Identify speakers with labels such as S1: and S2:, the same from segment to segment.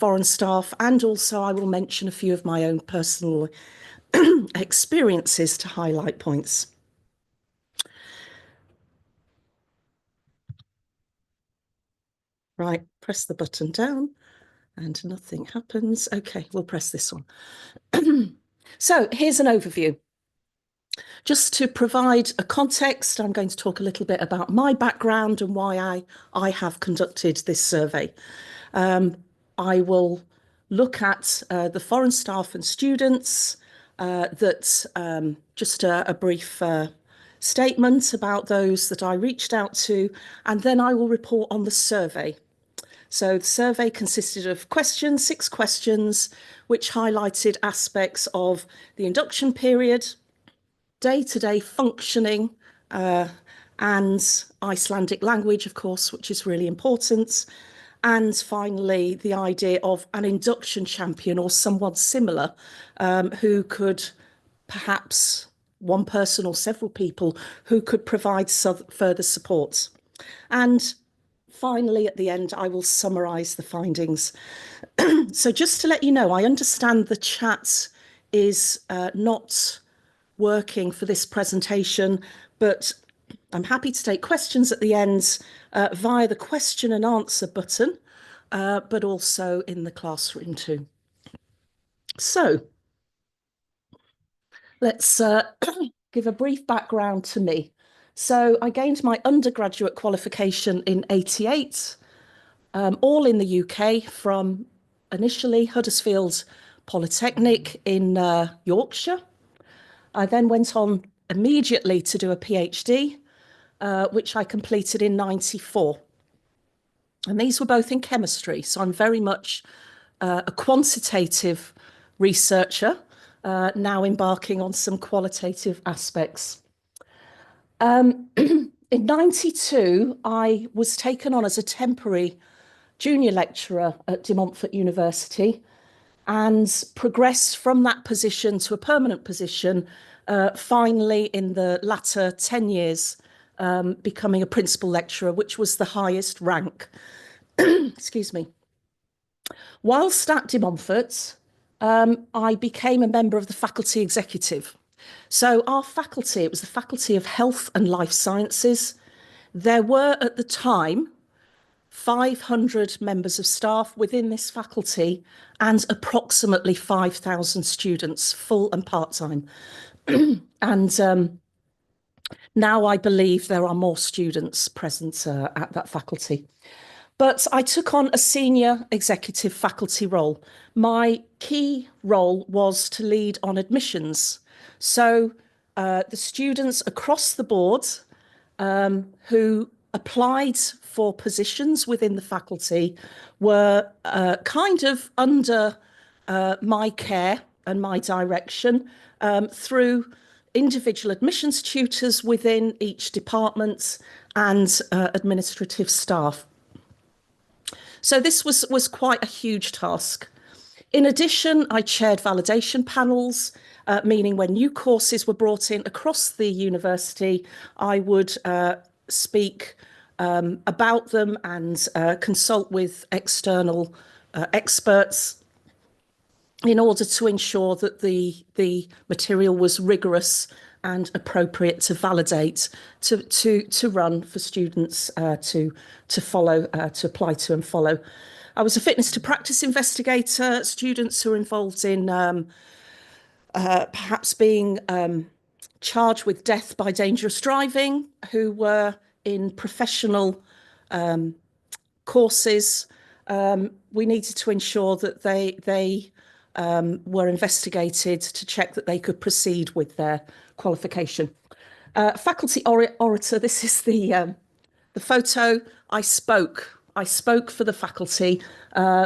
S1: foreign staff, and also I will mention a few of my own personal experiences to highlight points. Right, press the button down and nothing happens. Okay, we'll press this one. So here's an overview. Just to provide a context, I'm going to talk a little bit about my background and why I have conducted this survey. I will look at the foreign staff and students, just a brief statement about those that I reached out to, and then I will report on the survey. So the survey consisted of questions, 6 questions, which highlighted aspects of the induction period, day-to-day functioning, and Icelandic language, of course, which is really important. And finally, the idea of an induction champion or someone similar who could perhaps one person or several people who could provide further support. And finally, at the end, I will summarise the findings. So just to let you know, I understand the chat is not working for this presentation, but I'm happy to take questions at the end via the question and answer button, but also in the classroom too. So let's give a brief background to me. So I gained my undergraduate qualification in '88, all in the UK from initially Huddersfield Polytechnic in Yorkshire. I then went on immediately to do a PhD, which I completed in '94. And these were both in chemistry. So I'm very much a quantitative researcher, now embarking on some qualitative aspects. In '92, I was taken on as a temporary junior lecturer at De Montfort University and progressed from that position to a permanent position, finally in the latter 10 years, becoming a principal lecturer, which was the highest rank. Excuse me. Whilst at De Montfort, I became a member of the faculty executive. So our faculty, it was the Faculty of Health and Life Sciences. There were at the time 500 members of staff within this faculty and approximately 5,000 students, full and part-time. And now I believe there are more students present at that faculty. But I took on a senior executive faculty role. My key role was to lead on admissions. So the students across the board who applied for positions within the faculty were kind of under my care and my direction through individual admissions tutors within each department and administrative staff. So this was quite a huge task. In addition, I chaired validation panels, meaning when new courses were brought in across the university, I would speak about them and consult with external experts in order to ensure that the material was rigorous and appropriate to validate, to run for students to follow, to apply to and follow. I was a fitness to practice investigator, students who are involved in perhaps being charged with death by dangerous driving, who were in professional courses. We needed to ensure that they were investigated to check that they could proceed with their qualification. Faculty orator, this is the photo. I spoke for the faculty,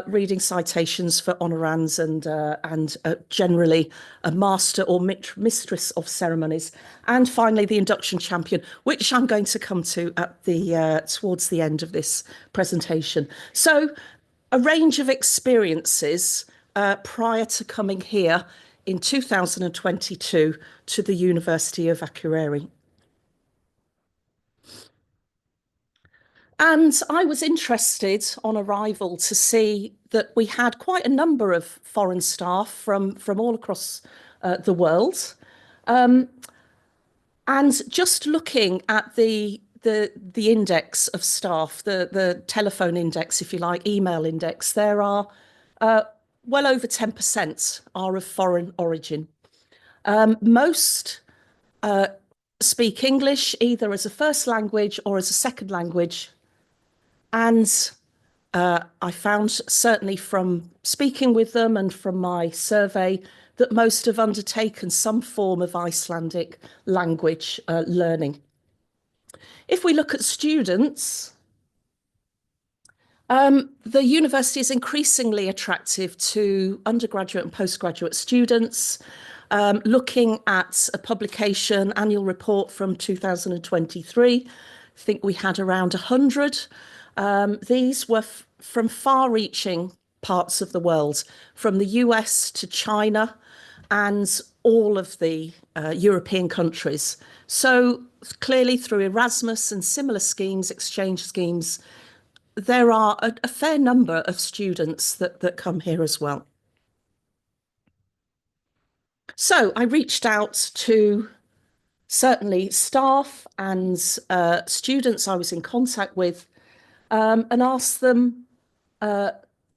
S1: reading citations for honorands and generally a master or mistress of ceremonies. And finally, the Induction Champion, which I'm going to come to at the towards the end of this presentation. So a range of experiences prior to coming here in 2022 to the University of Akureyri. And I was interested on arrival to see that we had quite a number of foreign staff from all across the world. And just looking at the index of staff, the telephone index, if you like, email index, there are well over 10% are of foreign origin. Most speak English either as a first language or as a second language. And I found, certainly from speaking with them and from my survey, that most have undertaken some form of Icelandic language learning. If we look at students, the university is increasingly attractive to undergraduate and postgraduate students. Looking at a publication, annual report from 2023, I think we had around 100. These were from far-reaching parts of the world, from the US to China and all of the European countries. So clearly through Erasmus and similar schemes, exchange schemes, there are a fair number of students that come here as well. So I reached out to certainly staff and students I was in contact with and asked them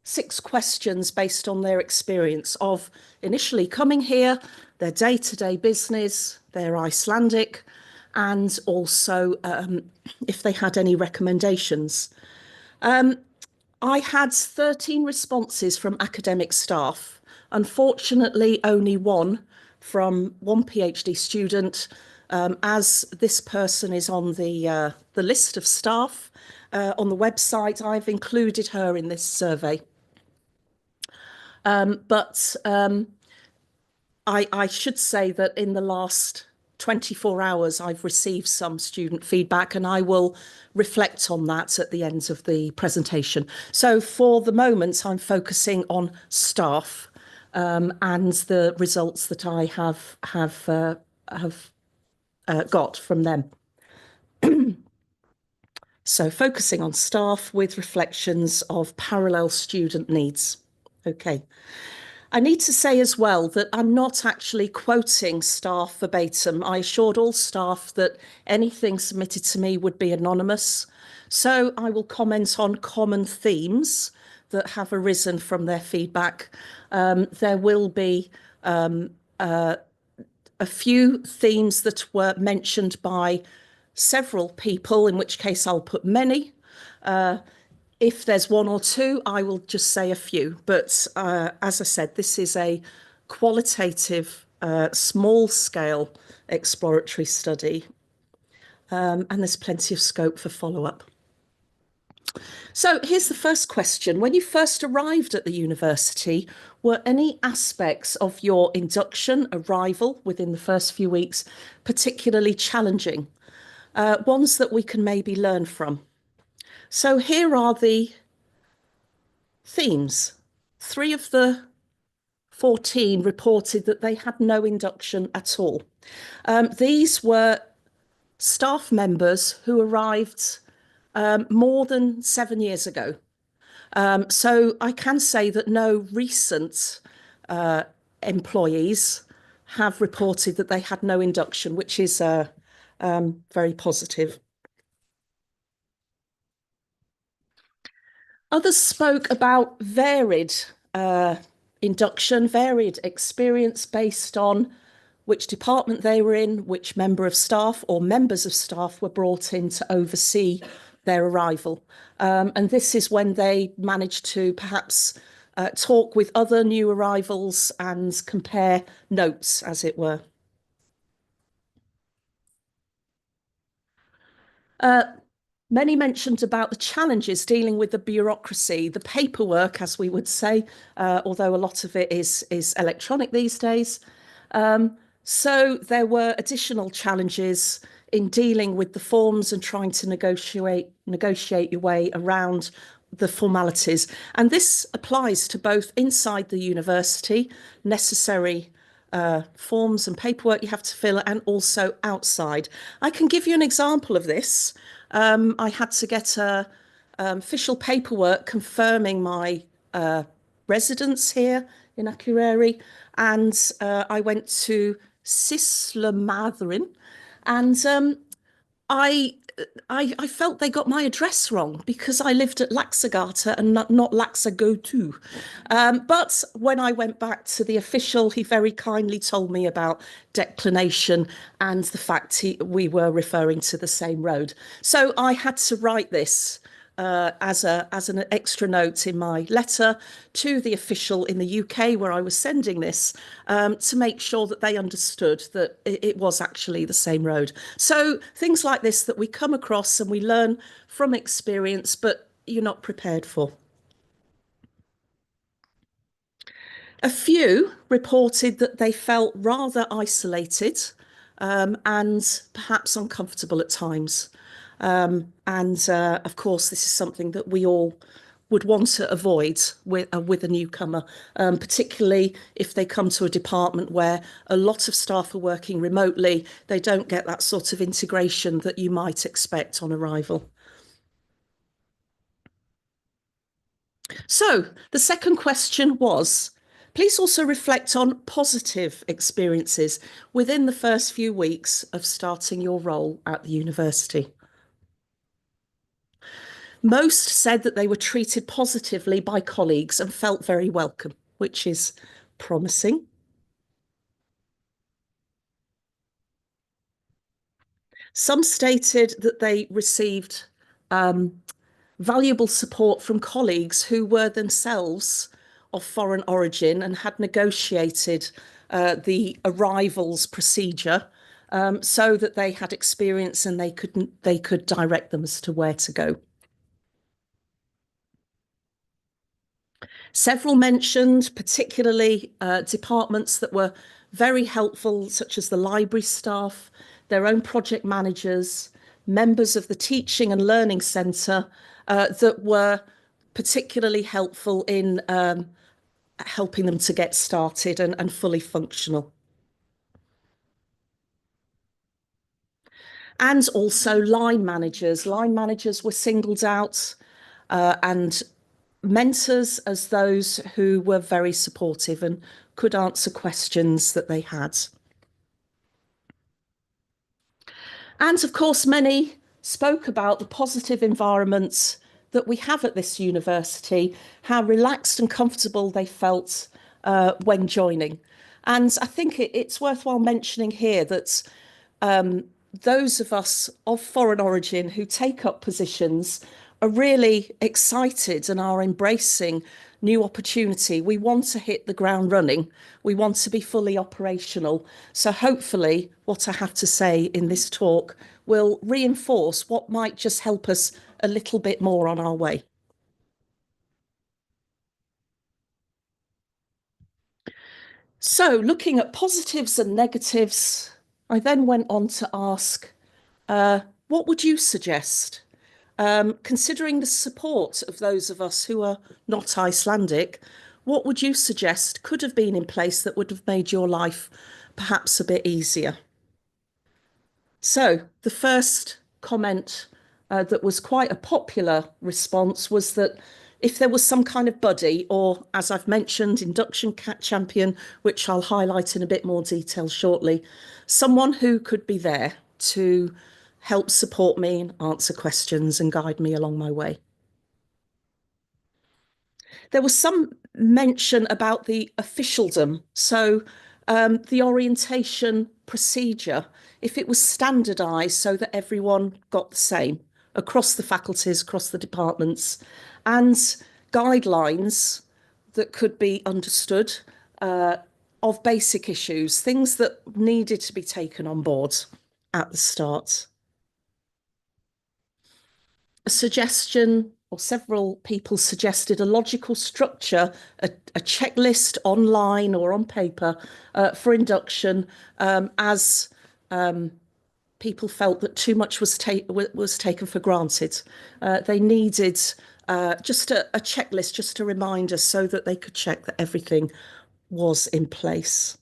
S1: 6 questions based on their experience of initially coming here, their day-to-day business, their Icelandic, and also if they had any recommendations. I had 13 responses from academic staff. Unfortunately, only one from one PhD student, as this person is on the list of staff on the website. I've included her in this survey. But I should say that in the last 24 hours, I've received some student feedback, and I will reflect on that at the end of the presentation. So for the moment, I'm focusing on staff and the results that I have got from them. So focusing on staff with reflections of parallel student needs. Okay. I need to say as well that I'm not actually quoting staff verbatim. I assured all staff that anything submitted to me would be anonymous. So I will comment on common themes that have arisen from their feedback. There will be a few themes that were mentioned by several people, in which case I'll put many. If there's one or two, I will just say a few. But as I said, this is a qualitative, small-scale exploratory study, and there's plenty of scope for follow-up. So here's the first question. When you first arrived at the university, were any aspects of your induction, arrival within the first few weeks, particularly challenging? Ones that we can maybe learn from. So here are the themes. 3 of the 14 reported that they had no induction at all. These were staff members who arrived more than 7 years ago. So I can say that no recent employees have reported that they had no induction, which is very positive. Others spoke about varied induction, varied experience based on which department they were in, which member of staff or members of staff were brought in to oversee their arrival. And this is when they managed to perhaps talk with other new arrivals and compare notes, as it were. Many mentioned about the challenges dealing with the bureaucracy, the paperwork, as we would say, although a lot of it is electronic these days. So there were additional challenges in dealing with the forms and trying to negotiate your way around the formalities. And this applies to both inside the university, necessary forms and paperwork you have to fill, and also outside. I can give you an example of this. I had to get official paperwork confirming my residence here in Akureyri, and I went to Sislamatherin, and I, I felt they got my address wrong because I lived at Laxagata and not Laxagotu. But when I went back to the official, he very kindly told me about declination and the fact we were referring to the same road. So I had to write this as an extra note in my letter to the official in the UK where I was sending this, to make sure that they understood that it was actually the same road. So things like this that we come across and we learn from experience, but you're not prepared for. A few reported that they felt rather isolated, and perhaps uncomfortable at times. Of course, this is something that we all would want to avoid with a newcomer, particularly if they come to a department where a lot of staff are working remotely. They don't get that sort of integration that you might expect on arrival. So the second question was, please also reflect on positive experiences within the first few weeks of starting your role at the university. Most said that they were treated positively by colleagues and felt very welcome, which is promising. Some stated that they received valuable support from colleagues who were themselves of foreign origin and had negotiated the arrivals procedure, so that they had experience and they could direct them as to where to go. Several mentioned, particularly departments that were very helpful, such as the library staff, their own project managers, members of the teaching and learning centre, that were particularly helpful in helping them to get started and fully functional. And also line managers. Line managers were singled out, and mentors as those who were very supportive and could answer questions that they had. And of course, many spoke about the positive environment that we have at this university, how relaxed and comfortable they felt when joining. And I think it's worthwhile mentioning here that those of us of foreign origin who take up positions are really excited and are embracing new opportunity. We want to hit the ground running. We want to be fully operational. So hopefully what I have to say in this talk will reinforce what might just help us a little bit more on our way. So looking at positives and negatives, I then went on to ask, what would you suggest? Considering the support of those of us who are not Icelandic, what would you suggest could have been in place that would have made your life perhaps a bit easier? So the first comment that was quite a popular response was that if there was some kind of buddy, or as I've mentioned, Induction Champion, which I'll highlight in a bit more detail shortly, someone who could be there to help support me and answer questions and guide me along my way. There was some mention about the officialdom. So the orientation procedure, if it was standardised so that everyone got the same across the faculties, across the departments, and guidelines that could be understood of basic issues, things that needed to be taken on board at the start. A suggestion, or several people suggested, a logical structure, a checklist online or on paper for induction, as people felt that too much was taken for granted. They needed just a checklist, just a reminder, so that they could check that everything was in place.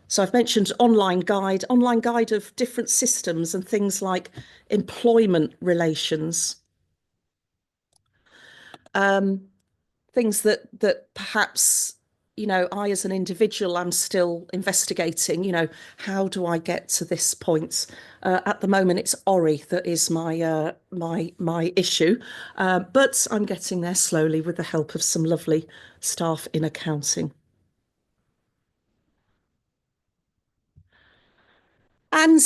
S1: So I've mentioned online guide of different systems and things like employment relations. things that perhaps, I as an individual am still investigating. How do I get to this point? At the moment, it's Ori that is my issue, but I'm getting there slowly with the help of some lovely staff in accounting. And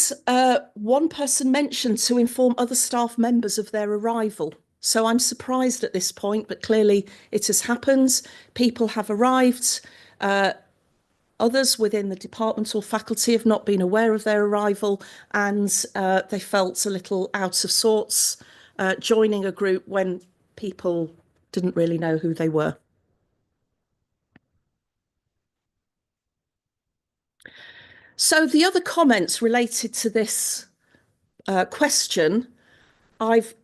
S1: one person mentioned to inform other staff members of their arrival. So I'm surprised at this point, but clearly it has happened. People have arrived. Others within the department or faculty have not been aware of their arrival, and they felt a little out of sorts joining a group when people didn't really know who they were. So the other comments related to this question, I've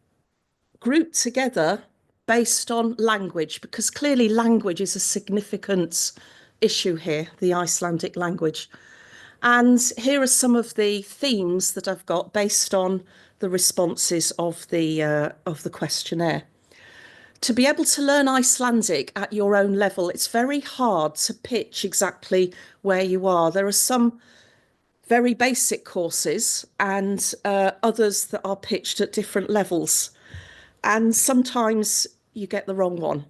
S1: grouped together based on language, because clearly language is a significant issue here, the Icelandic language. And here are some of the themes that I've got based on the responses of the questionnaire. To be able to learn Icelandic at your own level, it's very hard to pitch exactly where you are. There are some very basic courses and others that are pitched at different levels. And sometimes you get the wrong one.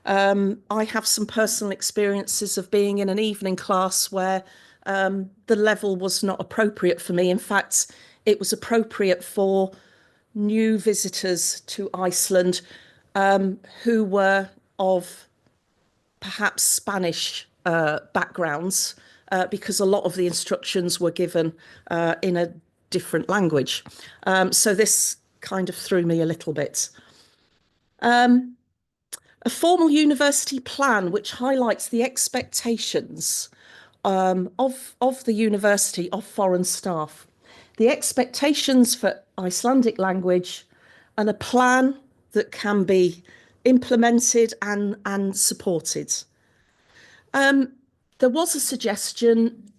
S1: I have some personal experiences of being in an evening class where the level was not appropriate for me. In fact, it was appropriate for new visitors to Iceland who were of perhaps Spanish backgrounds, because a lot of the instructions were given in a different language. So this kind of threw me a little bit. A formal university plan which highlights the expectations of the university of foreign staff, the expectations for Icelandic language, and a plan that can be implemented and supported. There was a suggestion,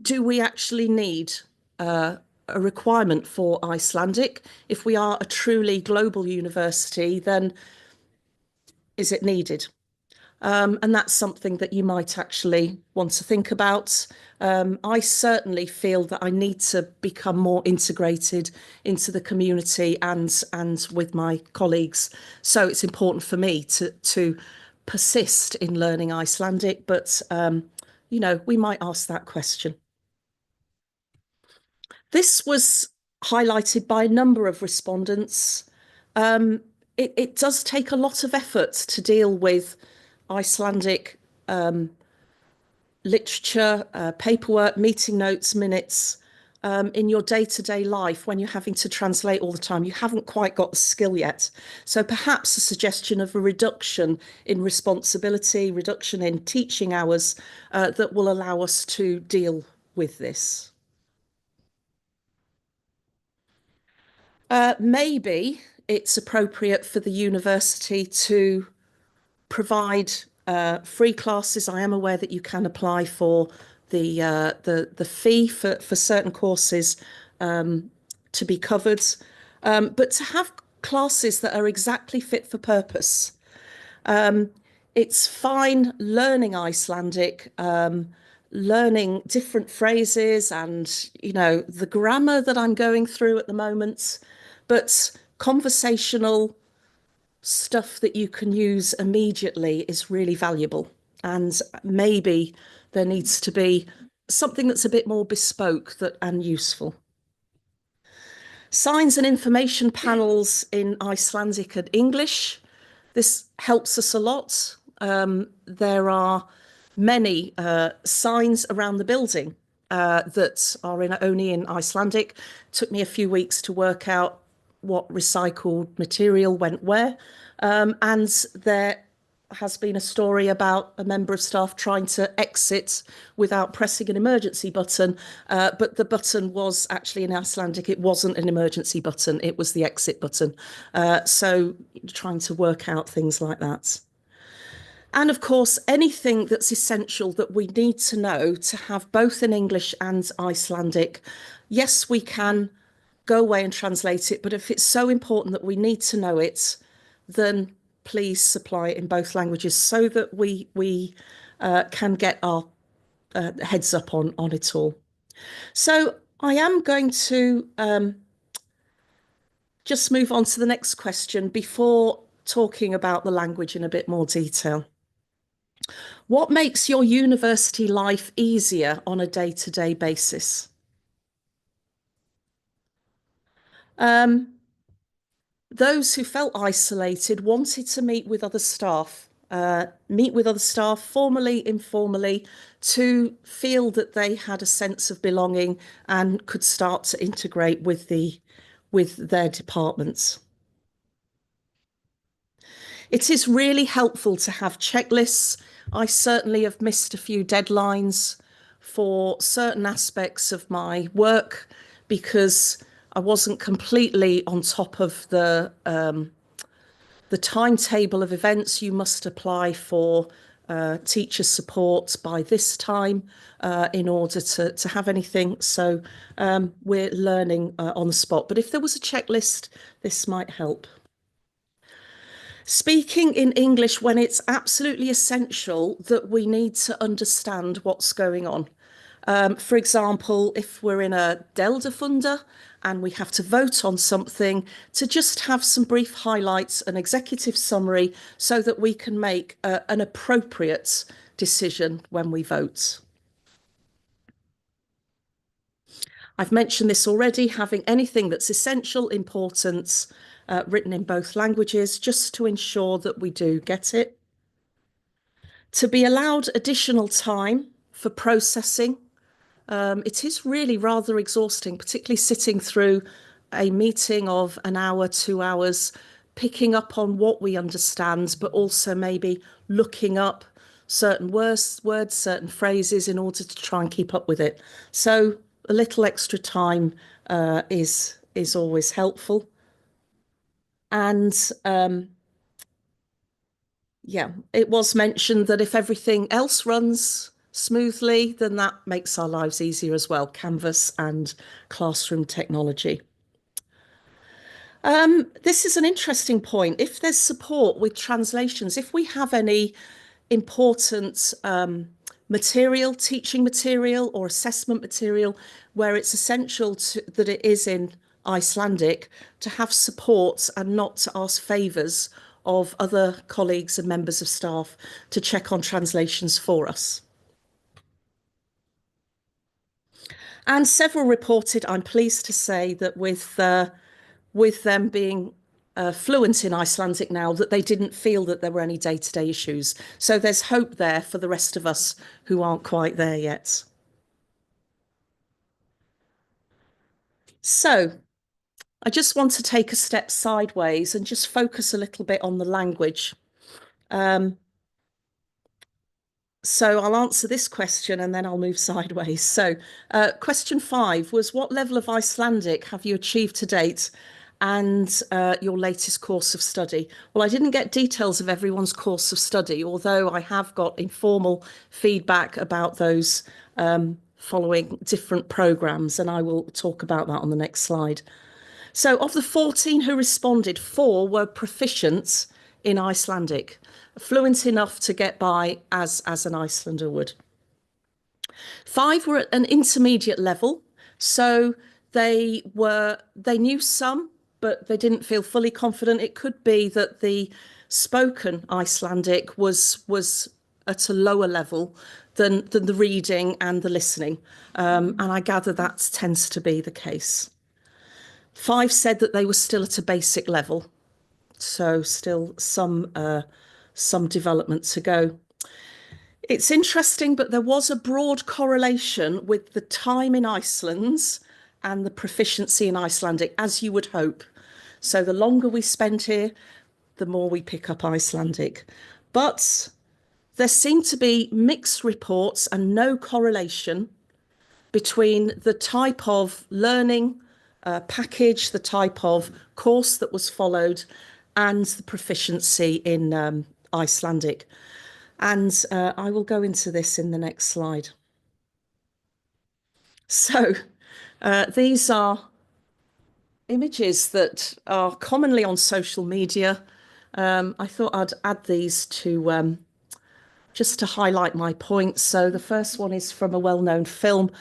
S1: do we actually need a requirement for Icelandic? If we are a truly global university, then is it needed? And that's something that you might actually want to think about. I certainly feel that I need to become more integrated into the community and with my colleagues. So it's important for me to persist in learning Icelandic, but we might ask that question. This was highlighted by a number of respondents. It does take a lot of effort to deal with Icelandic literature, paperwork, meeting notes, minutes in your day-to-day life when you're having to translate all the time. You haven't quite got the skill yet. So perhaps a suggestion of a reduction in responsibility, reduction in teaching hours that will allow us to deal with this. Maybe it's appropriate for the university to provide free classes. I am aware that you can apply for the fee for certain courses to be covered, but to have classes that are exactly fit for purpose. It's fine learning Icelandic, learning different phrases and the grammar that I'm going through at the moment, but conversational stuff that you can use immediately is really valuable. And maybe there needs to be something that's a bit more bespoke and useful. Signs and information panels in Icelandic and English. This helps us a lot. There are many signs around the building that are only in Icelandic. It took me a few weeks to work out what recycled material went where. And there has been a story about a member of staff trying to exit without pressing an emergency button, but the button was actually in Icelandic. It wasn't an emergency button, it was the exit button. So trying to work out things like that. And of course, anything that's essential that we need to know to have both in English and Icelandic. Yes, we can go away and translate it, but if it's so important that we need to know it, then please supply it in both languages so that we can get our heads up on it all. So I am going to just move on to the next question before talking about the language in a bit more detail. What makes your university life easier on a day-to-day basis? Those who felt isolated wanted to meet with other staff, formally, informally, to feel that they had a sense of belonging and could start to integrate with their departments. It is really helpful to have checklists. I certainly have missed a few deadlines for certain aspects of my work because I wasn't completely on top of the timetable of events. You must apply for teacher support by this time in order to have anything. So we're learning on the spot. But if there was a checklist, this might help. Speaking in English when it's absolutely essential that we need to understand what's going on. For example, if we're in a Deldafunder and we have to vote on something, to just have some brief highlights, an executive summary, so that we can make an appropriate decision when we vote. I've mentioned this already, having anything that's essential, important, written in both languages, just to ensure that we do get it. To be allowed additional time for processing. It is really rather exhausting, particularly sitting through a meeting of an hour, 2 hours, picking up on what we understand, but also maybe looking up certain words, certain phrases in order to try and keep up with it. So a little extra time is always helpful. And yeah, it was mentioned that if everything else runs smoothly, then that makes our lives easier as well, Canvas and classroom technology. This is an interesting point. If there's support with translations, if we have any important material, teaching material or assessment material where it's essential that it is in Icelandic, to have support and not to ask favours of other colleagues and members of staff to check on translations for us. And several reported, I'm pleased to say, that with them being fluent in Icelandic now, that they didn't feel that there were any day-to-day issues. So there's hope there for the rest of us who aren't quite there yet. So I just want to take a step sideways and just focus a little bit on the language. So I'll answer this question and then I'll move sideways. So question 5 was, what level of Icelandic have you achieved to date and your latest course of study? Well, I didn't get details of everyone's course of study, although I have got informal feedback about those following different programmes, and I will talk about that on the next slide. So of the 14 who responded, 4 were proficient in Icelandic, fluent enough to get by as an Icelander would. 5 were at an intermediate level, so they knew some, but they didn't feel fully confident. It could be that the spoken Icelandic was at a lower level than the reading and the listening, and I gather that tends to be the case. 5 said that they were still at a basic level, so still some development to go. It's interesting, but there was a broad correlation with the time in Iceland and the proficiency in Icelandic, as you would hope. So the longer we spend here, the more we pick up Icelandic. But there seemed to be mixed reports and no correlation between the type of learning package, the type of course that was followed, and the proficiency in Icelandic. And I will go into this in the next slide. So these are images that are commonly on social media. I thought I'd add these to just to highlight my points. So the first one is from a well-known film.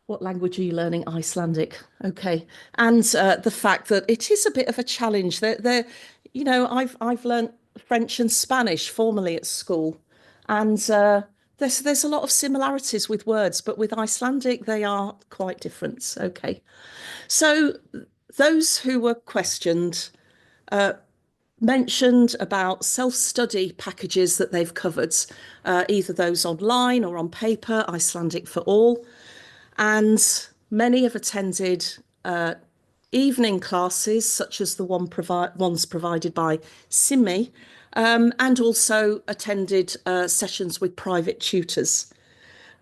S1: What language are you learning? Icelandic. Okay. And the fact that it is a bit of a challenge. You know, I've learned French and Spanish formally at school, and there's a lot of similarities with words, but with Icelandic they are quite different. Okay. So those who were questioned mentioned about self-study packages that they've covered, either those online or on paper, Icelandic for All. And many have attended evening classes, such as the ones provided by SIMI, and also attended sessions with private tutors.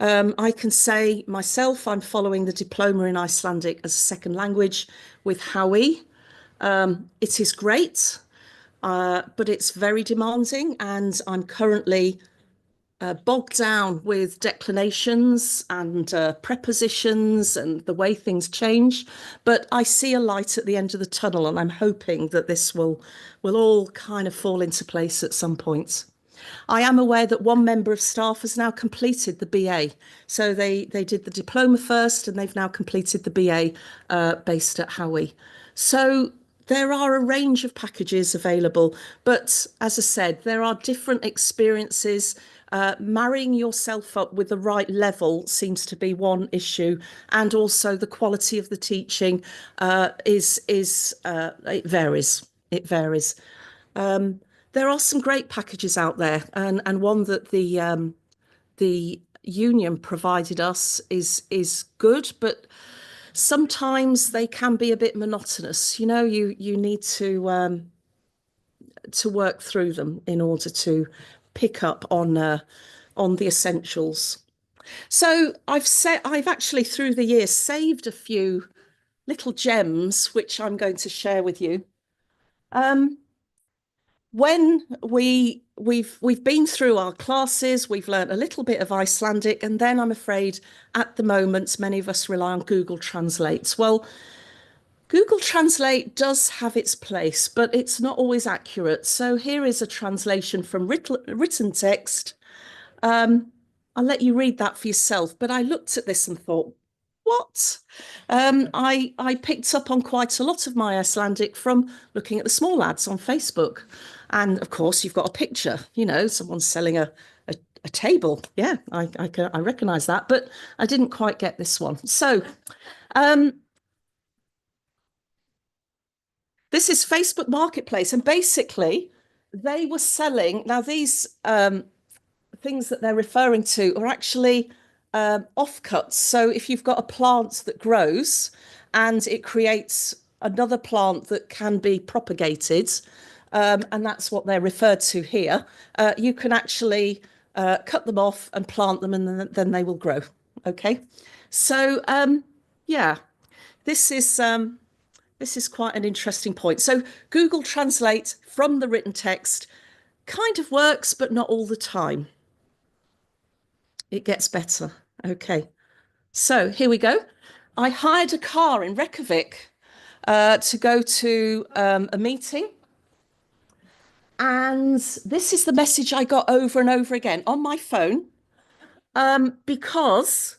S1: I can say myself, I'm following the diploma in Icelandic as a second language with HAWI. It is great, but it's very demanding, and I'm currently bogged down with declinations and prepositions and the way things change. But I see a light at the end of the tunnel, and I'm hoping that this will all kind of fall into place at some point. I am aware that one member of staff has now completed the BA. So they did the diploma first, and they've now completed the BA based at Howie. So there are a range of packages available, but as I said, there are different experiences. Marrying yourself up with the right level seems to be one issue, and also the quality of the teaching it varies. It varies. There are some great packages out there, and one that the union provided us is good, but sometimes they can be a bit monotonous. You know, you need to work through them in order to pick up on the essentials. So I've actually through the years saved a few little gems which I'm going to share with you. When we've been through our classes, we've learned a little bit of Icelandic, and then I'm afraid at the moment many of us rely on Google Translate. Well, Google Translate does have its place, but it's not always accurate. So here is a translation from written text. I'll let you read that for yourself, but I looked at this and thought, what? I picked up on quite a lot of my Icelandic from looking at the small ads on Facebook. And of course, you've got a picture, you know, someone's selling a table. Yeah, I recognize that, but I didn't quite get this one. So this is Facebook Marketplace, and basically they were selling. Now these things that they're referring to are actually offcuts. So if you've got a plant that grows and it creates another plant that can be propagated, and that's what they're referred to here, you can actually cut them off and plant them, and then they will grow. Okay, so yeah, this is quite an interesting point. So Google Translate from the written text kind of works, but not all the time. It gets better. Okay. So here we go. I hired a car in Reykjavik to go to a meeting. And this is the message I got over and over again on my phone, because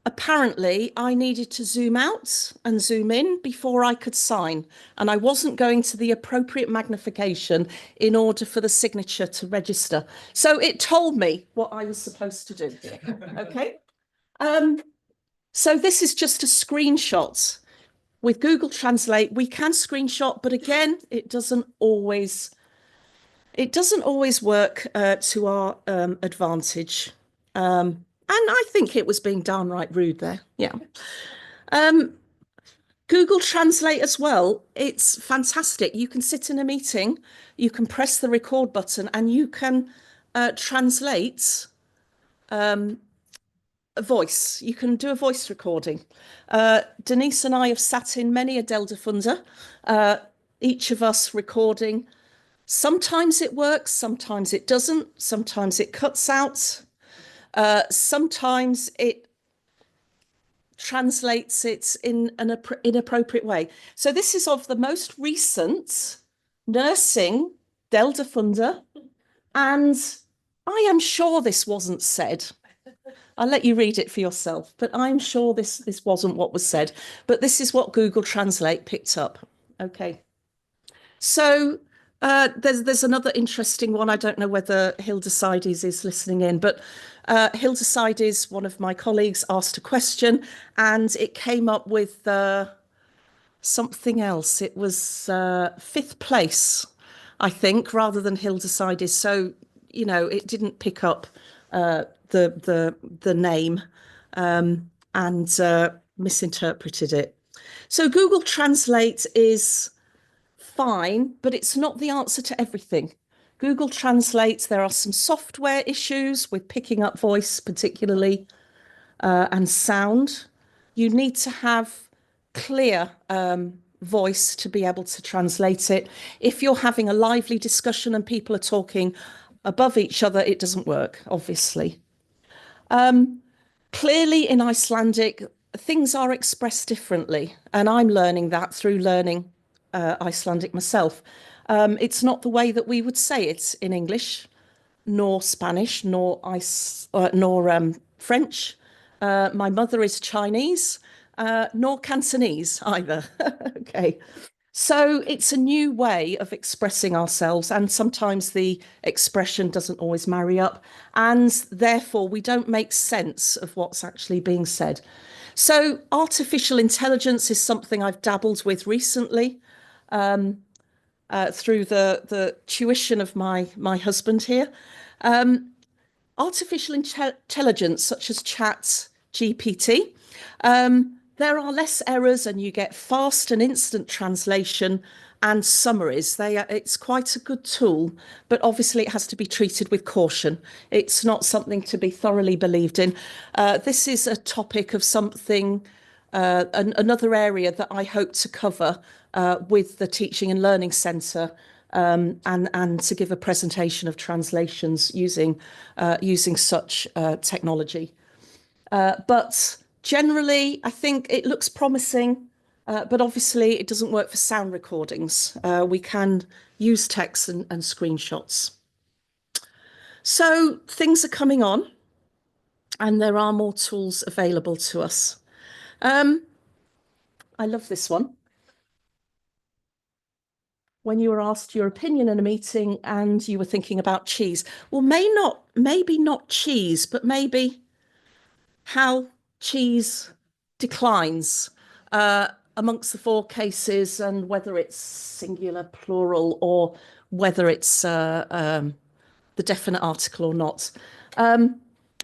S1: apparently I needed to zoom out and zoom in before I could sign. And I wasn't going to the appropriate magnification in order for the signature to register. So it told me what I was supposed to do. Okay. So this is just a screenshot. With Google Translate, we can screenshot, but again, it doesn't always work to our advantage. And I think it was being downright rude there. Yeah. Google Translate as well. It's fantastic. You can sit in a meeting, you can press the record button, and you can translate a voice. You can do a voice recording. Denise and I have sat in many a Delta each of us recording. Sometimes it works, sometimes it doesn't, sometimes it cuts out. Sometimes it translates it in an inappropriate way. So this is of the most recent nursing, Delta Funder, and I am sure this wasn't said. I'll let you read it for yourself, but I'm sure this wasn't what was said. But this is what Google Translate picked up. Okay. So there's another interesting one. I don't know whether Hilda is listening in, but Hilda one of my colleagues, asked a question, and it came up with something else. It was fifth place, I think, rather than Hilda. So, it didn't pick up the name and misinterpreted it. So Google Translate is fine, but it's not the answer to everything. Google Translate, there are some software issues with picking up voice, particularly, and sound. You need to have clear voice to be able to translate it. If you're having a lively discussion and people are talking above each other, it doesn't work, obviously. Clearly, in Icelandic, things are expressed differently, and I'm learning that through learning Icelandic myself. It's not the way that we would say it in English, nor Spanish, nor French. My mother is Chinese, nor Cantonese either. Okay. So it's a new way of expressing ourselves, and sometimes the expression doesn't always marry up, and therefore we don't make sense of what's actually being said. So artificial intelligence is something I've dabbled with recently through the tuition of my husband here. Artificial intelligence, such as Chat GPT, there are less errors and you get fast and instant translation and summaries. It's quite a good tool, but obviously it has to be treated with caution. It's not something to be thoroughly believed in. This is a topic of something, another area that I hope to cover with the Teaching and Learning Centre, and to give a presentation of translations using such technology. But generally, I think it looks promising, but obviously it doesn't work for sound recordings. We can use text and screenshots. So things are coming on, and there are more tools available to us. I love this one. When you were asked your opinion in a meeting and you were thinking about cheese. Well, maybe not cheese, but maybe how cheese declines amongst the four cases, and whether it's singular, plural, or whether it's the definite article or not.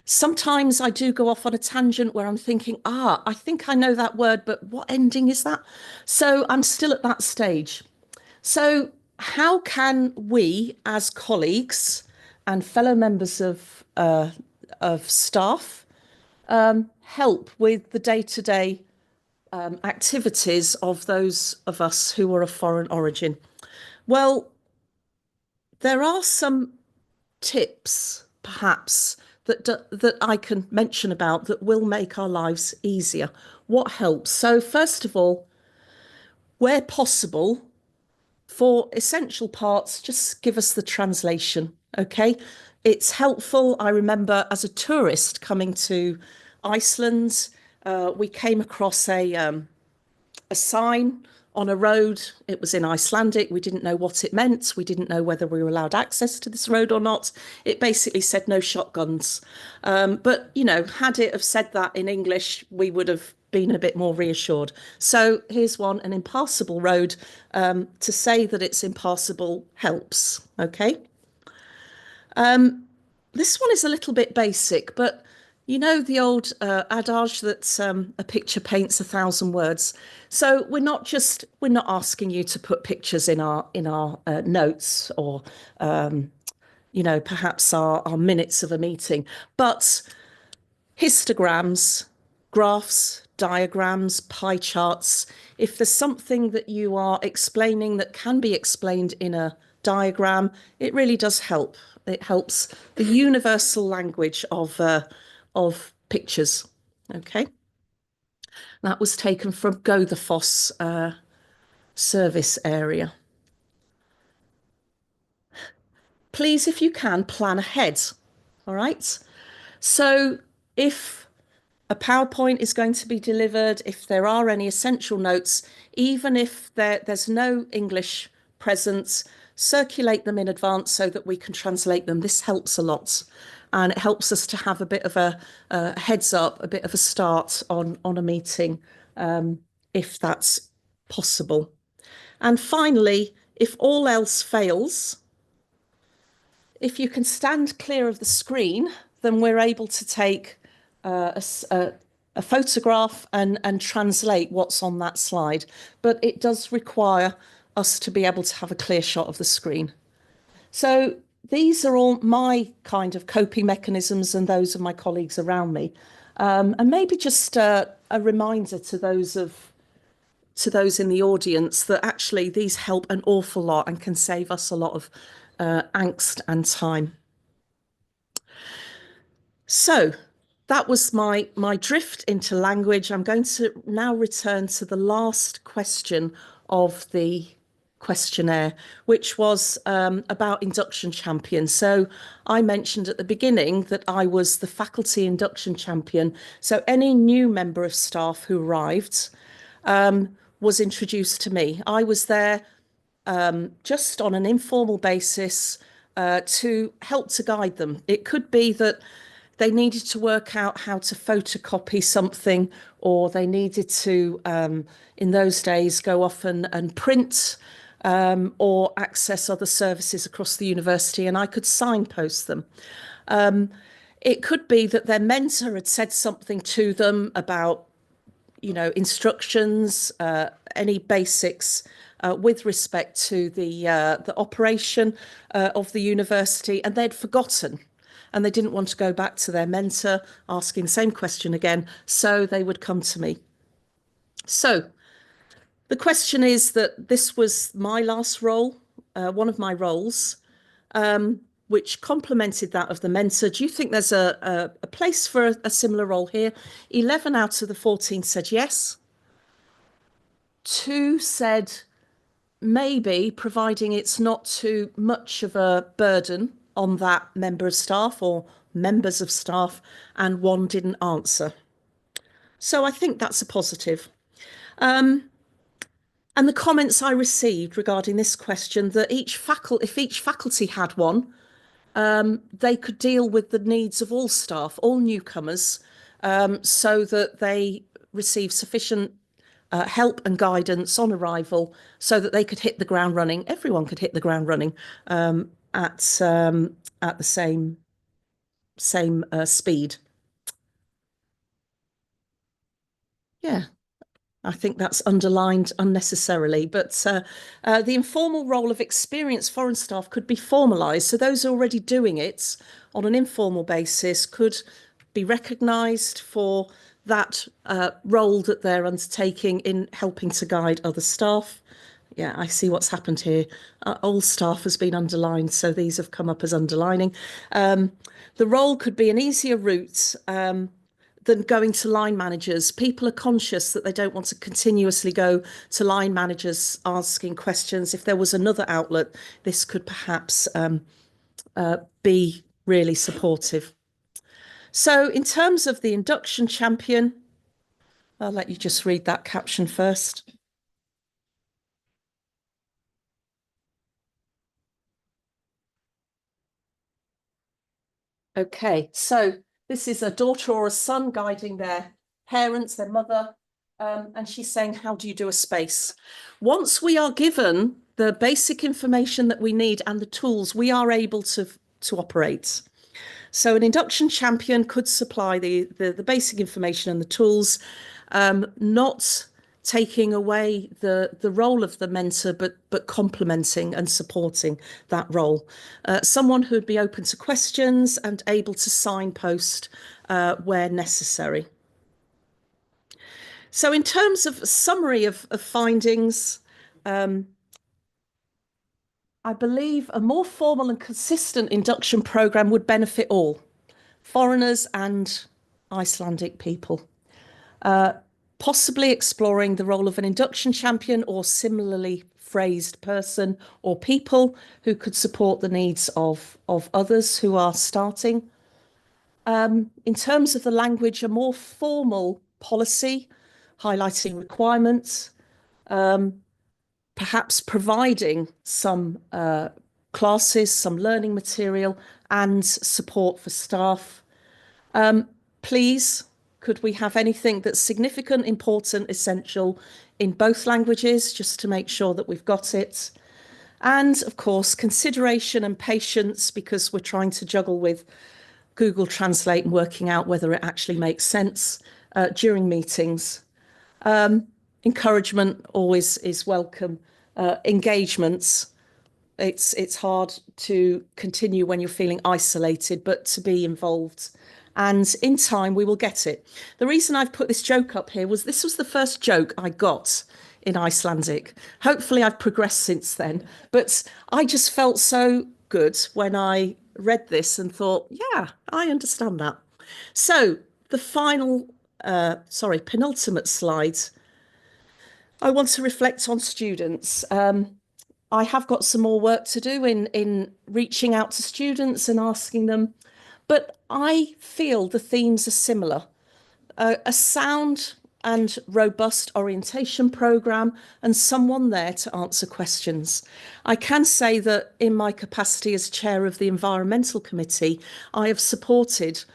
S1: Sometimes I do go off on a tangent where I'm thinking, I think I know that word, but what ending is that? So I'm still at that stage. So how can we, as colleagues and fellow members of staff, help with the day-to-day activities of those of us who are of foreign origin? Well, there are some tips, perhaps, that I can mention about that will make our lives easier. What helps? So first of all, where possible, for essential parts, just give us the translation, okay? It's helpful. I remember as a tourist coming to Iceland, we came across a sign on a road. It was in Icelandic. We didn't know what it meant. We didn't know whether we were allowed access to this road or not. It basically said no shotguns. But, had it have said that in English, we would have been a bit more reassured. So here's one, an impassable road. To say that it's impassable helps, okay? This one is a little bit basic, but you know the old adage that a picture paints 1,000 words. So we're not asking you to put pictures in our notes, or perhaps our minutes of a meeting, but histograms, graphs, diagrams, pie charts. If there's something that you are explaining that can be explained in a diagram, it really does help. It helps the universal language of pictures. Okay. That was taken from Godafoss service area. please, if you can, plan ahead. All right. So if a PowerPoint is going to be delivered, if there are any essential notes, even if there's no English present, circulate them in advance so that we can translate them. This helps a lot. And it helps us to have a bit of a heads up, a bit of a start on a meeting, if that's possible. And finally, if all else fails, if you can stand clear of the screen, then we're able to take a photograph and translate what's on that slide. But it does require us to be able to have a clear shot of the screen. So these are all my kind of coping mechanisms and those of my colleagues around me. And maybe just a reminder to those in the audience that actually these help an awful lot and can save us a lot of angst and time. So that was my drift into language. I'm going to now return to the last question of the questionnaire, which was about Induction Champion. So I mentioned at the beginning that I was the faculty Induction Champion. So any new member of staff who arrived was introduced to me. I was there just on an informal basis to help to guide them. It could be that they needed to work out how to photocopy something, or they needed to, in those days, go off and print or access other services across the university, and I could signpost them. It could be that their mentor had said something to them about, instructions, any basics with respect to the operation of the university, and they'd forgotten. And they didn't want to go back to their mentor asking the same question again, so they would come to me. So the question is that this was my last role, one of my roles, which complemented that of the mentor. Do you think there's a place for a similar role here? 11 out of the 14 said yes. 2 said maybe, providing it's not too much of a burden on that member of staff or members of staff, and 1 didn't answer. So I think that's a positive. And the comments I received regarding this question, that if each faculty had one, they could deal with the needs of all staff, all newcomers, so that they receive sufficient help and guidance on arrival so that they could hit the ground running. Everyone could hit the ground running at the same speed. Yeah, I think that's underlined unnecessarily, but the informal role of experienced foreign staff could be formalised. So those already doing it on an informal basis could be recognised for that role that they're undertaking in helping to guide other staff. Yeah, I see what's happened here. All staff has been underlined, so these have come up as underlining. The role could be an easier route than going to line managers. People are conscious that they don't want to continuously go to line managers asking questions. If there was another outlet, this could perhaps be really supportive. So in terms of the Induction Champion, I'll let you just read that caption first. Okay, so this is a daughter or a son guiding their parents, their mother, and she's saying, how do you do a space? Once we are given the basic information that we need and the tools, we are able to operate. So an Induction Champion could supply the basic information and the tools, not taking away the role of the mentor, but complementing and supporting that role. Someone who would be open to questions and able to signpost where necessary. So in terms of a summary of findings, I believe a more formal and consistent induction programme would benefit all, foreigners and Icelandic people. Possibly exploring the role of an induction champion or similarly phrased person or people who could support the needs of others who are starting. In terms of the language, a more formal policy highlighting requirements, perhaps providing some classes, some learning material and support for staff. Please, could we have anything that's significant, important, essential in both languages, just to make sure that we've got it? And of course, consideration and patience, because we're trying to juggle with Google Translate and working out whether it actually makes sense during meetings. Encouragement always is welcome. Engagements, it's hard to continue when you're feeling isolated, but to be involved. And in time, we will get it. The reason I've put this joke up here was this was the first joke I got in Icelandic. Hopefully I've progressed since then, but I just felt so good when I read this and thought, yeah, I understand that. So the penultimate slide, I want to reflect on students. I have got some more work to do in reaching out to students and asking them, but I feel the themes are similar. A sound and robust orientation programme and someone there to answer questions. I can say that in my capacity as chair of the Environmental Committee, I have supported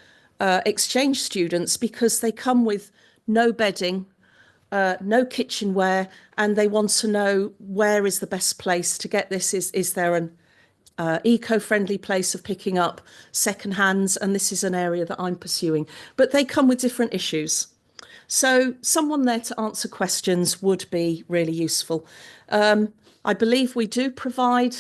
S1: exchange students because they come with no bedding, no kitchenware, and they want to know where is the best place to get this. Is there an eco-friendly place of picking up second hands? And this is an area that I'm pursuing. But they come with different issues. So someone there to answer questions would be really useful. I believe we do provide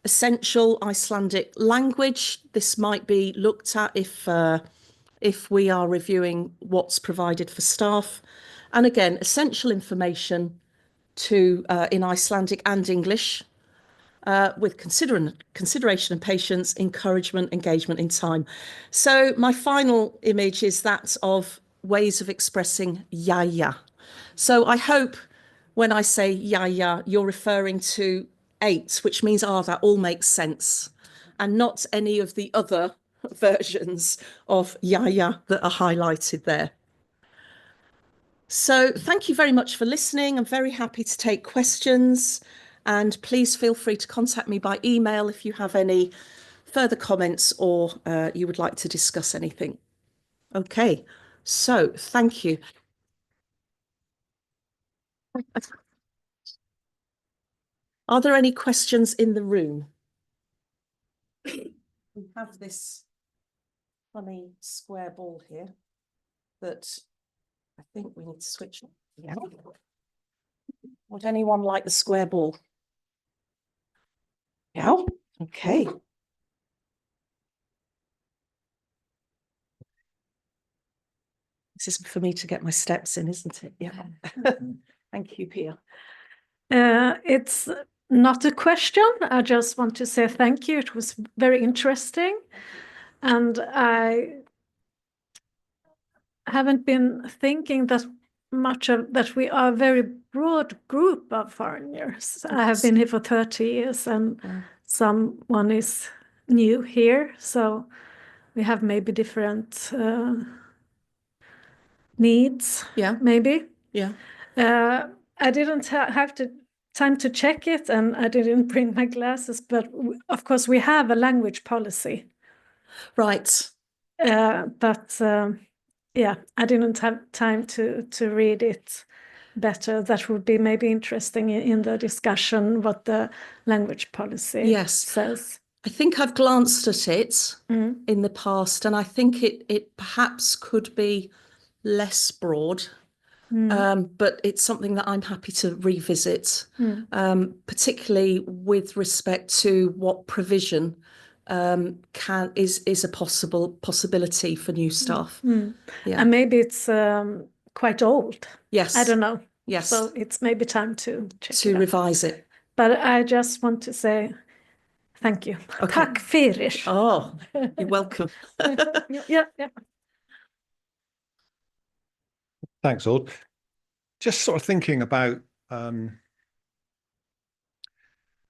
S1: essential Icelandic language. This might be looked at if we are reviewing what's provided for staff. And again, essential information in Icelandic and English, with consideration and patience, encouragement, engagement in time. So my final image is that of ways of expressing jæja. So I hope when I say jæja, you're referring to 8, which means, that all makes sense, and not any of the other versions of jæja that are highlighted there. So thank you very much for listening. I'm very happy to take questions, and please feel free to contact me by email if you have any further comments or you would like to discuss anything. Okay, so thank you. Are there any questions in the room? We have this funny square ball here that I think we need to switch on. Yeah. Would anyone like the square ball? Yeah. Okay. This is for me to get my steps in, isn't it? Yeah. Thank you, Pia.
S2: It's not a question. I just want to say thank you. It was very interesting. And I haven't been thinking that much of that we are a very broad group of foreigners. I have been here for 30 years and someone is new here. So we have maybe different needs.
S1: Yeah.
S2: Maybe.
S1: Yeah.
S2: I didn't have time to check it and I didn't bring my glasses, but of course we have a language policy.
S1: Right.
S2: But yeah, I didn't have time to read it better. That would be maybe interesting in the discussion what the language policy says.
S1: I think I've glanced at it in the past, and I think it perhaps could be less broad. But it's something that I'm happy to revisit, particularly with respect to what provision is a possibility for new staff.
S2: Yeah. And maybe it's quite old.
S1: Yes.
S2: I don't know.
S1: Yes.
S2: So it's maybe time to check
S1: to revise it.
S2: But I just want to say thank you.
S1: Okay.
S2: Tack fyrir.
S1: Oh, you're welcome.
S2: Yeah.
S3: Thanks, Aud. Just sort of thinking about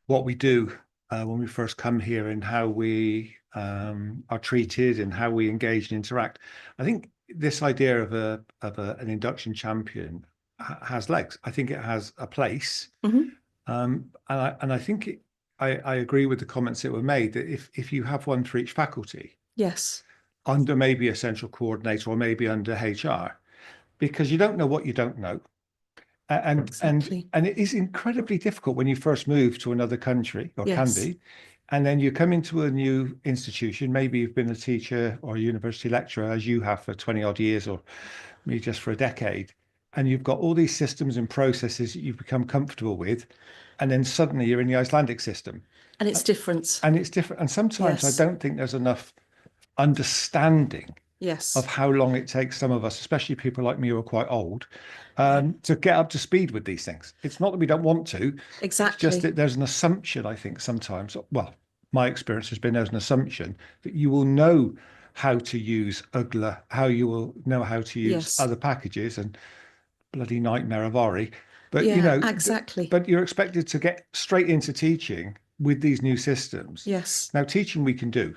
S3: what we do when we first come here and how we are treated and how we engage and interact. I think this idea of an induction champion has legs. I think it has a place. And I think I agree with the comments that were made that if you have one for each faculty,
S1: yes,
S3: under maybe a central coordinator or maybe under HR, because you don't know what you don't know. And it is incredibly difficult when you first move to another country, or can be, and then you come into a new institution. Maybe you've been a teacher or a university lecturer, as you have for 20 odd years, or maybe just for a decade, and you've got all these systems and processes that you've become comfortable with, and then suddenly you're in the Icelandic system.
S1: And it's different.
S3: And sometimes I don't think there's enough understanding of how long it takes some of us, especially people like me who are quite old, to get up to speed with these things. It's not that we don't want to.
S1: Exactly.
S3: It's just that there's an assumption, I think, sometimes. Well, my experience has been there's an assumption that you will know how to use UGLA, how you will know how to use other packages, and bloody nightmare of Ori. But
S1: exactly.
S3: But you're expected to get straight into teaching with these new systems.
S1: Yes.
S3: Now, teaching we can do.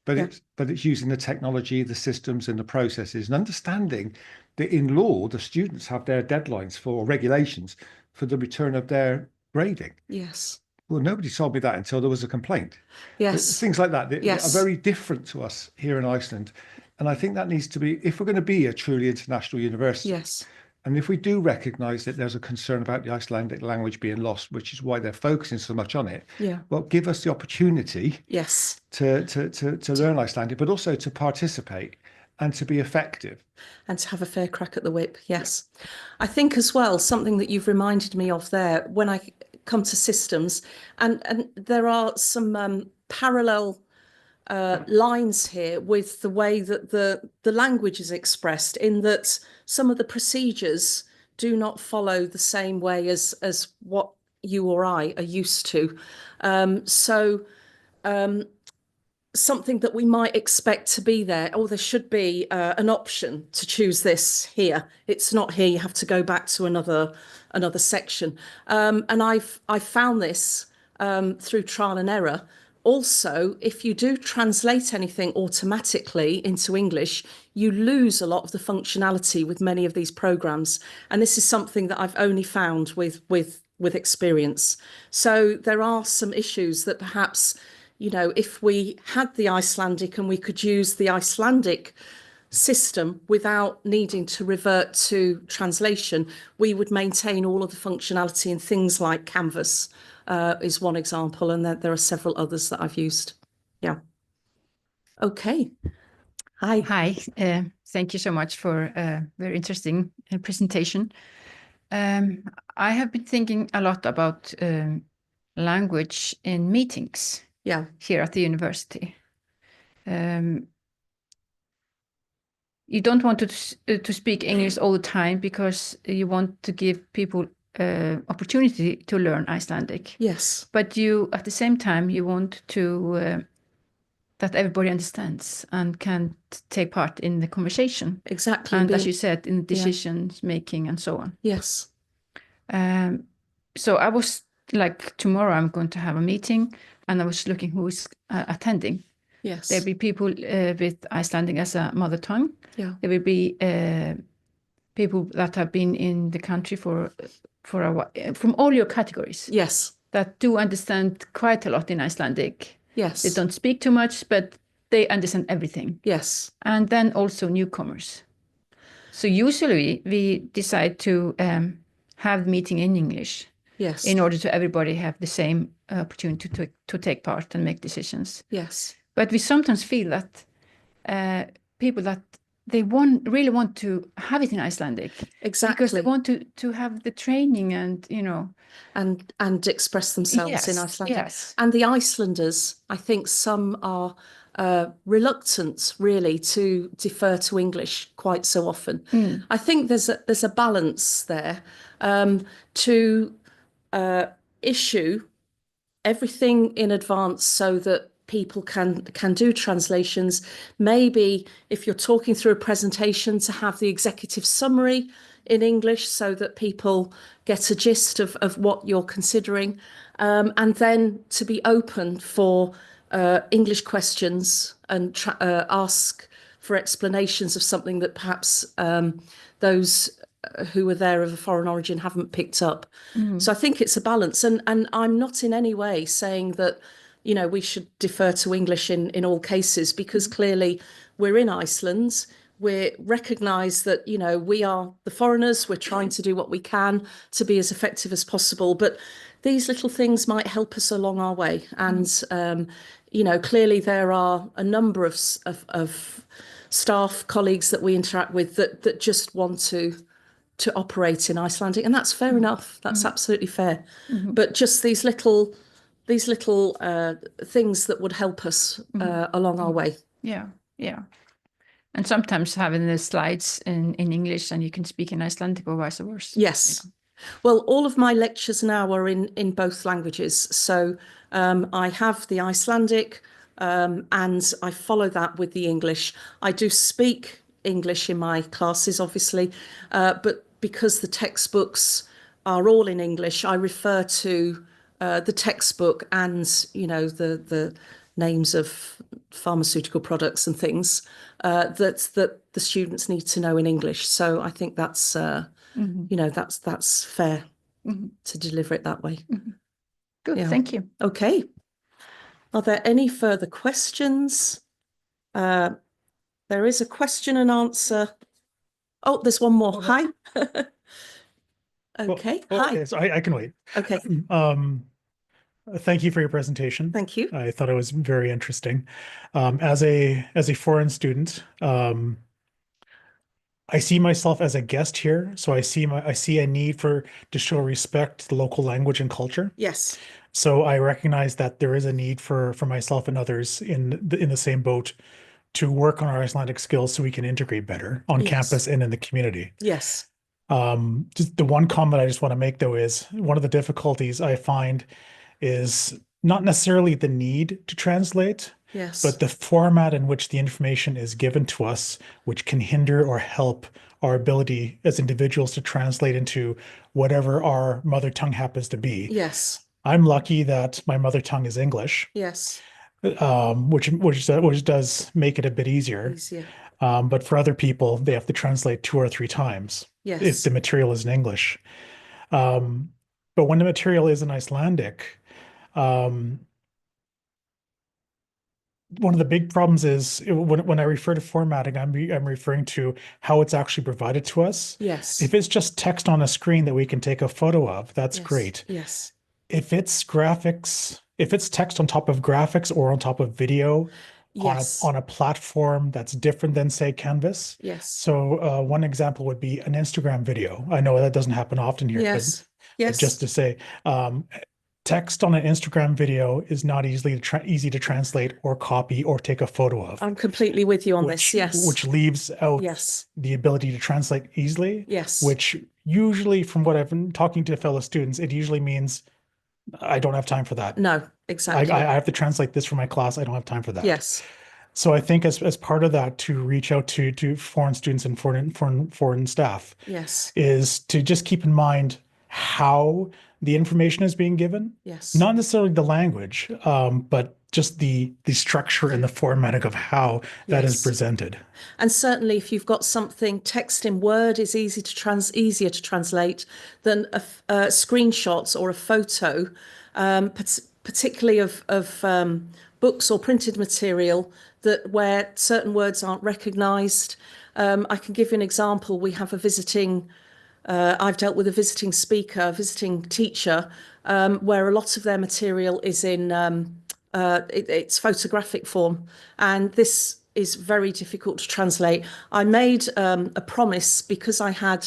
S3: But it's using the technology, the systems, and the processes, and understanding that in law, the students have their deadlines for regulations for the return of their grading.
S1: Yes.
S3: Well, nobody told me that until there was a complaint.
S1: Yes.
S3: Things like that are very different to us here in Iceland. And I think that needs to be, if we're going to be a truly international university.
S1: Yes.
S3: And if we do recognise that there's a concern about the Icelandic language being lost, which is why they're focusing so much on it, well, give us the opportunity to learn Icelandic, but also to participate and to be effective.
S1: And to have a fair crack at the whip, yes. I think as well, something that you've reminded me of there, when I come to systems, and there are some parallel lines here with the way that the language is expressed, in that some of the procedures do not follow the same way as what you or I are used to. Something that we might expect to be there, there should be an option to choose this here. It's not here. You have to go back to another section. And I found this through trial and error. Also, if you do translate anything automatically into English, you lose a lot of the functionality with many of these programs. And this is something that I've only found with experience. So there are some issues that perhaps, if we had the Icelandic and we could use the Icelandic system without needing to revert to translation, we would maintain all of the functionality in things like Canvas. Is one example, and there are several others that I've used. Yeah. Okay. Hi.
S4: Hi. Thank you so much for a very interesting presentation. I have been thinking a lot about language in meetings. Here at the university. You don't want to speak English all the time because you want to give people opportunity to learn Icelandic.
S1: Yes.
S4: But you, at the same time, you want to that everybody understands and can take part in the conversation.
S1: Exactly.
S4: And as you said, in decisions making and so on.
S1: Yes.
S4: So I was like, tomorrow I'm going to have a meeting, and I was looking who is attending.
S1: Yes.
S4: There'll be people with Icelandic as a mother tongue.
S1: Yeah.
S4: There will be people that have been in the country for a while, from all your categories.
S1: Yes.
S4: That do understand quite a lot in Icelandic.
S1: Yes.
S4: They don't speak too much, but they understand everything.
S1: Yes.
S4: And then also newcomers. So usually we decide to have the meeting in English.
S1: Yes.
S4: In order to everybody have the same opportunity to take part and make decisions.
S1: Yes.
S4: But we sometimes feel that people that they really want to have it in Icelandic.
S1: Exactly.
S4: Because they want to have the training and,
S1: and express themselves in Icelandic.
S4: Yes.
S1: And the Icelanders, I think some are reluctant really to defer to English quite so often. I think there's a balance there to issue everything in advance so that people can do translations. Maybe if you're talking through a presentation, to have the executive summary in English so that people get a gist of what you're considering, and then to be open for English questions and ask for explanations of something that perhaps those who were there of a foreign origin haven't picked up. So I think it's a balance, and I'm not in any way saying that, you know, we should defer to English in all cases, because clearly we're in Iceland. We recognise that, you know, we are the foreigners. We're trying to do what we can to be as effective as possible, but these little things might help us along our way. And you know, clearly there are a number of staff colleagues that we interact with that just want to operate in Icelandic, and that's fair enough. That's absolutely fair. But just these little things that would help us along our way.
S4: Yeah, yeah. And sometimes having the slides in English and you can speak in Icelandic or vice versa.
S1: Yes.
S4: Yeah.
S1: Well, all of my lectures now are in both languages. So I have the Icelandic and I follow that with the English. I do speak English in my classes, obviously, but because the textbooks are all in English, I refer to the textbook and, you know, the names of pharmaceutical products and things that the students need to know in English. So I think that's you know, that's fair to deliver it that way.
S4: Good,
S1: Yeah.
S4: thank you.
S1: Okay. Are there any further questions? There is a question and answer. Oh, there's one more. Hi. Okay.
S5: Well,
S1: Hi.
S5: okay, so I can wait.
S1: Okay.
S5: Thank you for your presentation.
S1: Thank you.
S5: I thought it was very interesting. As a foreign student, I see myself as a guest here, so I see a need to show respect to the local language and culture.
S1: Yes.
S5: So I recognize that there is a need for myself and others in the same boat to work on our Icelandic skills so we can integrate better on campus and in the community.
S1: Yes.
S5: Just the one comment I just want to make, though, is one of the difficulties I find is not necessarily the need to translate,
S1: Yes.
S5: but the format in which the information is given to us, which can hinder or help our ability as individuals to translate into whatever our mother tongue happens to be.
S1: Yes.
S5: I'm lucky that my mother tongue is English,
S1: Yes.
S5: which does make it a bit easier.
S1: Easier.
S5: But for other people, they have to translate 2 or 3 times
S1: Yes.
S5: if the material is in English. But when the material is in Icelandic, one of the big problems is when I refer to formatting, I'm referring to how it's actually provided to us.
S1: Yes.
S5: If it's just text on a screen that we can take a photo of, that's
S1: Yes.
S5: great.
S1: Yes.
S5: If it's graphics, if it's text on top of graphics or on top of video,
S1: Yes.
S5: on a platform that's different than, say, Canvas.
S1: Yes.
S5: So one example would be an Instagram video. I know that doesn't happen often here,
S1: Yes.
S5: but
S1: Yes.
S5: just to say, text on an Instagram video is not easy to translate or copy or take a photo of.
S1: I'm completely with you on this. Yes.
S5: Which leaves out
S1: Yes.
S5: the ability to translate easily.
S1: Yes.
S5: Which usually, from what I've been talking to fellow students, it usually means I don't have time for that.
S1: No, exactly.
S5: I have to translate this for my class. I don't have time for that.
S1: Yes.
S5: So I think as part of that, to reach out to foreign students and foreign staff,
S1: Yes.
S5: is to just keep in mind how the information is being given.
S1: Yes.
S5: Not necessarily the language, but just the structure and the formatting of how that is
S1: Yes.
S5: presented.
S1: And certainly, if you've got something text in Word is easier to translate than screenshots or a photo, particularly of books or printed material where certain words aren't recognised. I can give you an example. We have a visiting. I've dealt with a visiting speaker, a visiting teacher, where a lot of their material is in it's photographic form, and this is very difficult to translate. I made a promise, because I had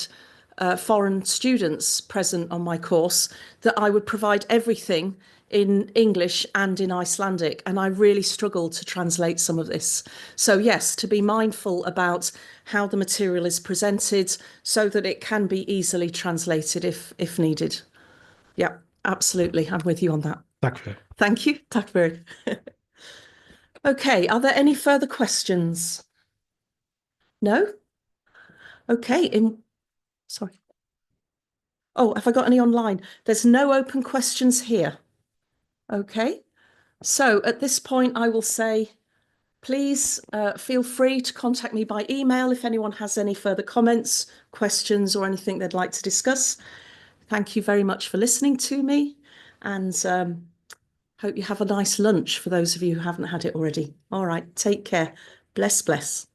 S1: foreign students present on my course, that I would provide everything in English and in Icelandic, and I really struggled to translate some of this. So yes, to be mindful about how the material is presented so that it can be easily translated if needed. Yeah, absolutely. I'm with you on that.
S5: Tack för det.
S1: Thank you. Tack för Okay, are there any further questions? No? Okay, sorry. Oh, have I got any online? There's no open questions here. Okay, so at this point I will say, please feel free to contact me by email if anyone has any further comments, questions, or anything they'd like to discuss. Thank you very much for listening to me, and hope you have a nice lunch for those of you who haven't had it already. All right, take care. Bless, bless.